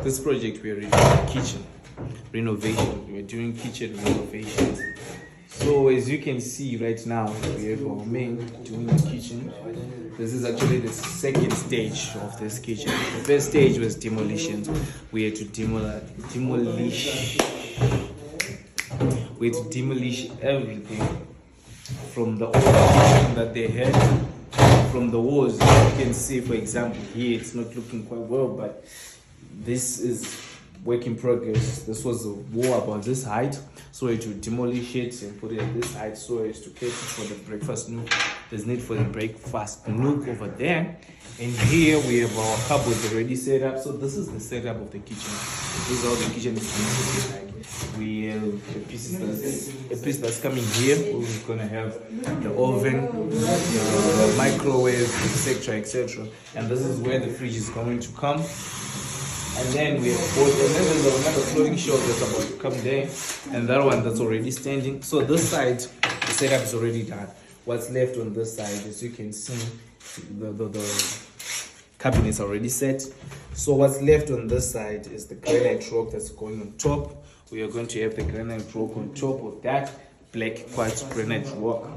This project we are doing kitchen renovation. We're doing kitchen renovations. So as you can see right now, we have our main doing the kitchen. This is actually the second stage of this kitchen. The first stage was demolition. We had to demolish. We had to demolish everything from the old kitchen that they had. From the walls, you can see, for example, here it's not looking quite well, but this is work in progress. This was a wall about this height, so it will demolish it and put it at this height so as to cater for the breakfast nook. There's need for the breakfast nook over there, and here we have our cupboards already set up. So this is the setup of the kitchen. This is how the kitchen is going to be like. We have a piece that's coming here. We're gonna have the oven, the microwave, etc., etc. And this is where the fridge is going to come. And then we have both, and then there's another floating shelf that's about to come there, and that one that's already standing. So this side, the setup is already done. What's left on this side, as you can see, the cabinets are already set. So what's left on this side is the granite rock that's going on top. We are going to have the granite rock on top of that black quartz granite rock.